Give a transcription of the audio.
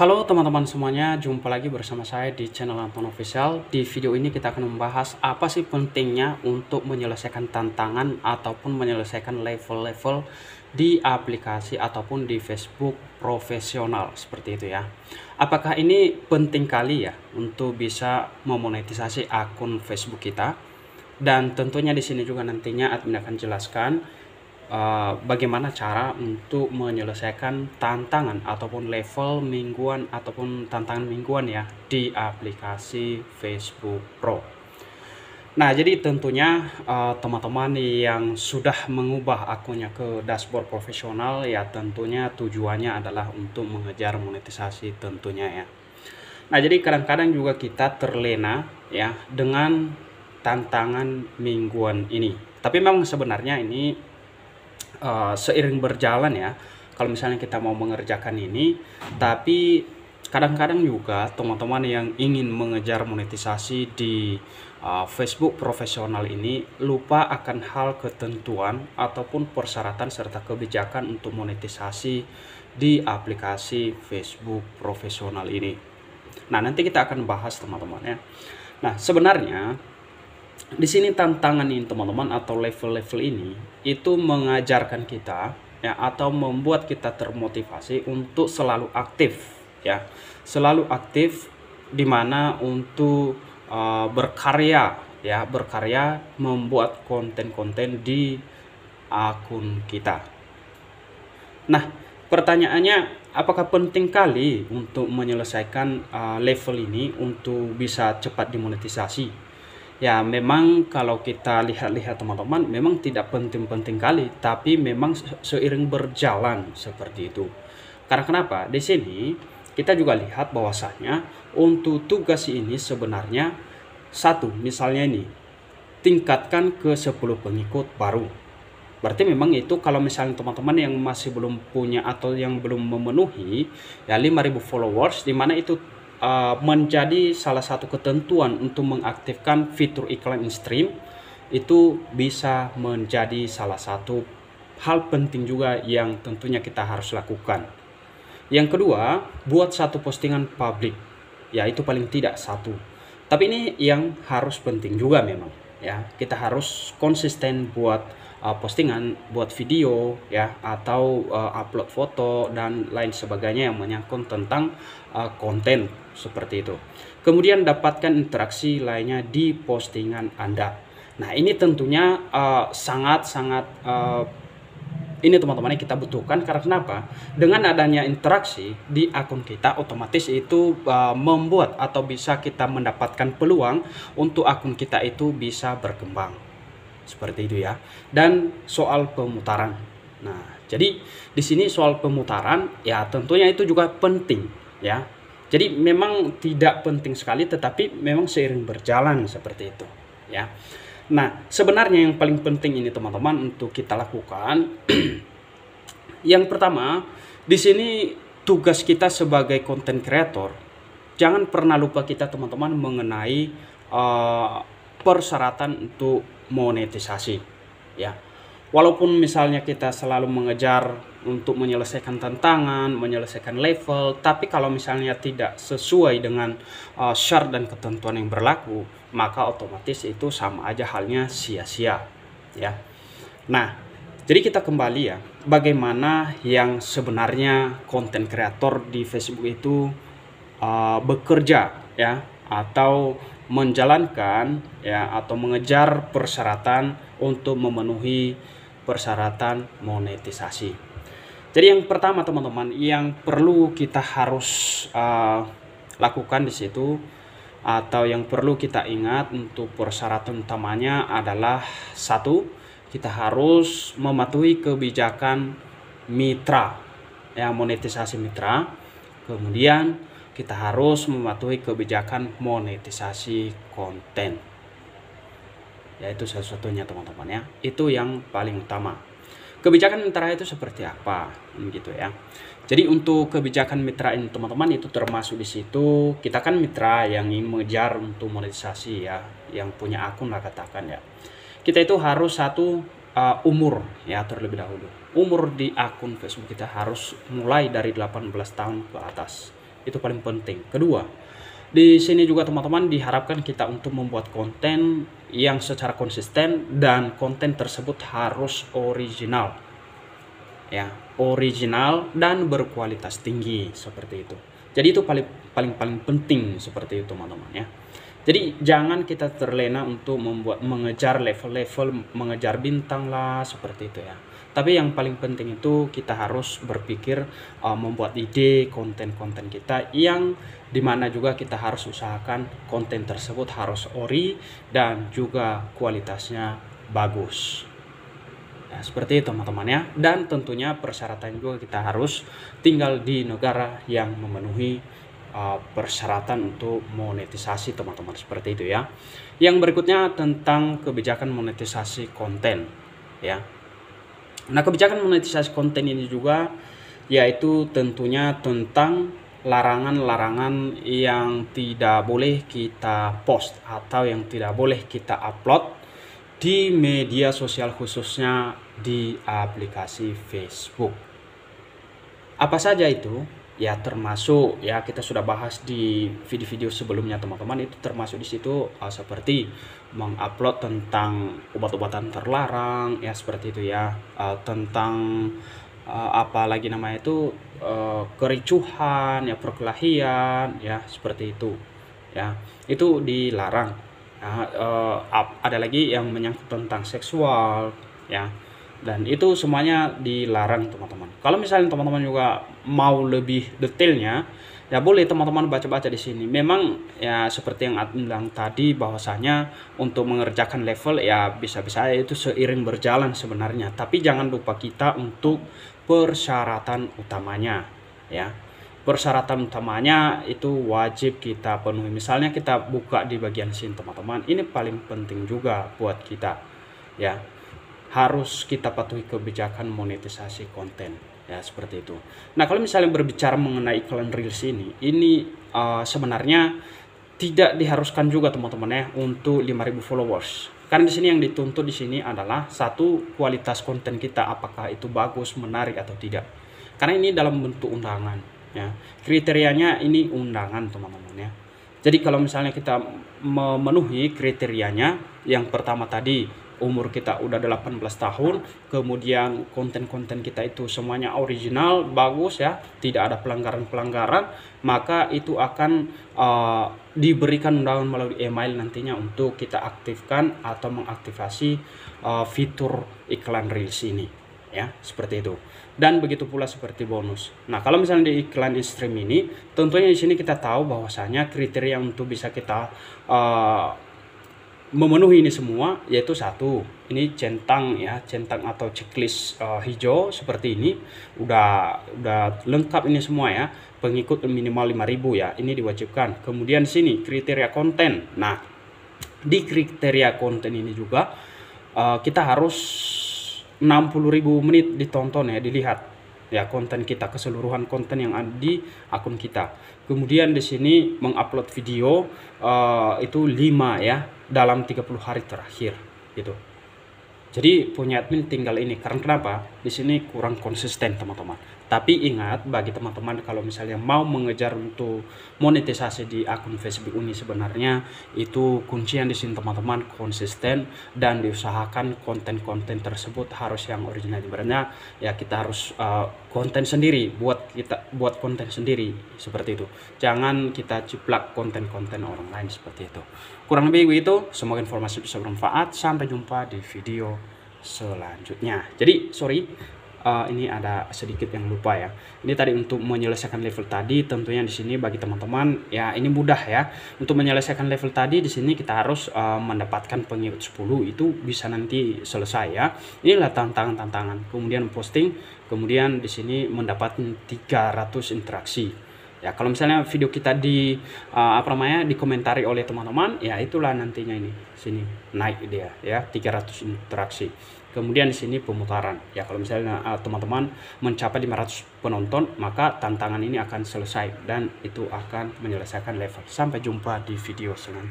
Halo teman-teman semuanya, jumpa lagi bersama saya di channel Anton Official. Di video ini kita akan membahas apa sih pentingnya untuk menyelesaikan tantangan ataupun menyelesaikan level-level di aplikasi ataupun di Facebook profesional seperti itu ya. Apakah ini penting kali ya untuk bisa memonetisasi akun Facebook kita? Dan tentunya di sini juga nantinya admin akan jelaskan bagaimana cara untuk menyelesaikan tantangan ataupun level mingguan ataupun tantangan mingguan ya di aplikasi Facebook Pro. Nah, jadi tentunya teman-teman yang sudah mengubah akunnya ke dashboard profesional ya tentunya tujuannya adalah untuk mengejar monetisasi tentunya ya. Nah, jadi kadang-kadang juga kita terlena ya dengan tantangan mingguan ini. Tapi memang sebenarnya ini seiring berjalan ya, kalau misalnya kita mau mengerjakan ini, tapi kadang-kadang juga teman-teman yang ingin mengejar monetisasi di Facebook profesional ini lupa akan hal ketentuan ataupun persyaratan serta kebijakan untuk monetisasi di aplikasi Facebook profesional ini. Nah, nanti kita akan bahas teman-teman ya. Nah, sebenarnya di sini tantangan ini teman-teman atau level-level ini itu mengajarkan kita ya atau membuat kita termotivasi untuk selalu aktif ya. Selalu aktif di mana untuk berkarya ya, berkarya membuat konten-konten di akun kita. Nah, pertanyaannya apakah penting kali untuk menyelesaikan level ini untuk bisa cepat dimonetisasi? Ya, memang kalau kita lihat-lihat teman-teman, memang tidak penting-penting kali, tapi memang seiring berjalan seperti itu. Karena kenapa? Di sini kita juga lihat bahwasanya untuk tugas ini sebenarnya satu, misalnya ini, tingkatkan ke 10 pengikut baru. Berarti memang itu kalau misalnya teman-teman yang masih belum punya atau yang belum memenuhi ya 5.000 followers, di mana itu menjadi salah satu ketentuan untuk mengaktifkan fitur iklan in stream, itu bisa menjadi salah satu hal penting juga yang tentunya kita harus lakukan. Yang kedua, buat satu postingan publik, ya itu paling tidak satu. Tapi ini yang harus penting juga memang ya, kita harus konsisten buat postingan, buat video ya, atau upload foto dan lain sebagainya yang menyangkut tentang konten seperti itu. Kemudian dapatkan interaksi lainnya di postingan Anda. Nah, ini tentunya sangat-sangat ini teman-teman yang kita butuhkan. Karena kenapa? Dengan adanya interaksi di akun kita, otomatis itu membuat atau bisa kita mendapatkan peluang untuk akun kita itu bisa berkembang seperti itu ya. Dan soal pemutaran, nah jadi di sini soal pemutaran ya tentunya itu juga penting ya. Jadi memang tidak penting sekali, tetapi memang seiring berjalan seperti itu ya. Nah, sebenarnya yang paling penting ini teman-teman untuk kita lakukan yang pertama, di sini tugas kita sebagai content creator, jangan pernah lupa kita teman-teman mengenai persyaratan untuk monetisasi ya. Walaupun misalnya kita selalu mengejar untuk menyelesaikan tantangan, menyelesaikan level, tapi kalau misalnya tidak sesuai dengan syarat dan ketentuan yang berlaku, maka otomatis itu sama aja halnya sia-sia ya. Nah, jadi kita kembali ya, bagaimana yang sebenarnya konten kreator di Facebook itu bekerja ya, atau menjalankan ya, atau mengejar persyaratan untuk memenuhi persyaratan monetisasi. Jadi yang pertama teman-teman yang perlu kita harus lakukan di situ atau yang perlu kita ingat untuk persyaratan utamanya adalah satu, kita harus mematuhi kebijakan mitra ya, monetisasi mitra. Kemudian kita harus mematuhi kebijakan monetisasi konten. Ya, itu satu-satunya teman-teman ya. Itu yang paling utama. Kebijakan mitra itu seperti apa gitu ya. Jadi untuk kebijakan mitra ini teman-teman itu termasuk di situ, kita kan mitra yang ingin mengejar untuk monetisasi ya, yang punya akun lah katakan ya. Kita itu harus satu umur ya terlebih dahulu. Umur di akun Facebook kita harus mulai dari 18 tahun ke atas Itu paling penting. Kedua, di sini juga teman-teman diharapkan kita untuk membuat konten yang secara konsisten dan konten tersebut harus original. Ya, original dan berkualitas tinggi seperti itu. Jadi itu paling penting seperti itu teman-teman ya. Jadi jangan kita terlena untuk mengejar level-level, mengejar bintang lah seperti itu ya. Tapi yang paling penting itu kita harus berpikir membuat ide konten-konten kita yang dimana juga kita harus usahakan konten tersebut harus ori dan juga kualitasnya bagus. Ya, seperti itu teman-teman ya. Dan tentunya persyaratan juga kita harus tinggal di negara yang memenuhi persyaratan untuk monetisasi teman-teman, seperti itu ya. Yang berikutnya tentang kebijakan monetisasi konten ya. Nah, kebijakan monetisasi konten ini juga yaitu tentunya tentang larangan-larangan yang tidak boleh kita post atau yang tidak boleh kita upload di media sosial, khususnya di aplikasi Facebook. Apa saja itu? Ya, termasuk ya kita sudah bahas di video-video sebelumnya teman-teman, itu termasuk di situ seperti mengupload tentang obat-obatan terlarang ya, seperti itu ya, tentang apa lagi namanya itu, kericuhan ya, perkelahian ya, seperti itu ya, itu dilarang. Nah, ada lagi yang menyangkut tentang seksual ya, dan itu semuanya dilarang teman-teman. Kalau misalnya teman-teman juga mau lebih detailnya, ya boleh teman-teman baca-baca di sini. Memang ya seperti yang admin bilang tadi, bahwasanya untuk mengerjakan level ya bisa-bisa itu seiring berjalan sebenarnya. Tapi jangan lupa kita untuk persyaratan utamanya ya. Persyaratan utamanya itu wajib kita penuhi. Misalnya kita buka di bagian sini teman-teman, ini paling penting juga buat kita ya. Harus kita patuhi kebijakan monetisasi konten ya, seperti itu. Nah, kalau misalnya berbicara mengenai iklan reels ini sebenarnya tidak diharuskan juga teman-teman ya untuk 5.000 followers. Karena di sini yang dituntut di sini adalah satu, kualitas konten kita apakah itu bagus, menarik atau tidak. Karena ini dalam bentuk undangan ya. Kriterianya ini undangan teman-teman ya. Jadi kalau misalnya kita memenuhi kriterianya, yang pertama tadi umur kita udah 18 tahun, kemudian konten-konten kita itu semuanya original, bagus ya, tidak ada pelanggaran-pelanggaran, maka itu akan diberikan undangan melalui email nantinya untuk kita aktifkan atau mengaktifasi fitur iklan reels ini ya, seperti itu. Dan begitu pula seperti bonus. Nah, kalau misalnya di iklan in-stream ini, tentunya di sini kita tahu bahwasanya kriteria untuk bisa kita memenuhi ini semua, yaitu satu, ini centang ya, centang atau checklist hijau seperti ini, udah lengkap ini semua ya, pengikut minimal 5.000 ya, ini diwajibkan. Kemudian sini kriteria konten. Nah, di kriteria konten ini juga kita harus 60.000 menit ditonton ya, dilihat ya konten kita, keseluruhan konten yang ada di akun kita. Kemudian di sini mengupload video itu 5 ya dalam 30 hari terakhir gitu. Jadi punya admin tinggal ini. Karena kenapa? Di sini kurang konsisten teman-teman. Tapi ingat, bagi teman-teman kalau misalnya mau mengejar untuk monetisasi di akun Facebook ini, sebenarnya itu kuncian di sini teman-teman, konsisten dan diusahakan konten-konten tersebut harus yang original. Sebenarnya ya kita harus konten sendiri, buat konten sendiri seperti itu. Jangan kita ciplak konten-konten orang lain seperti itu. Kurang lebih begitu. Semoga informasi bisa bermanfaat. Sampai jumpa di video selanjutnya. Jadi sorry, ini ada sedikit yang lupa ya. Ini tadi untuk menyelesaikan level tadi, tentunya di sini bagi teman-teman ya ini mudah ya. Untuk menyelesaikan level tadi di sini kita harus mendapatkan pengikut 10, itu bisa nanti selesai ya. Inilah tantangan-tantangan. Kemudian posting, kemudian di sini mendapatkan 300 interaksi. Ya, kalau misalnya video kita dikomentari oleh teman-teman, ya itulah nantinya ini sini naik dia ya 300 interaksi. Kemudian di sini pemutaran. Ya, kalau misalnya teman-teman mencapai 500 penonton, maka tantangan ini akan selesai dan itu akan menyelesaikan level. Sampai jumpa di video selanjutnya.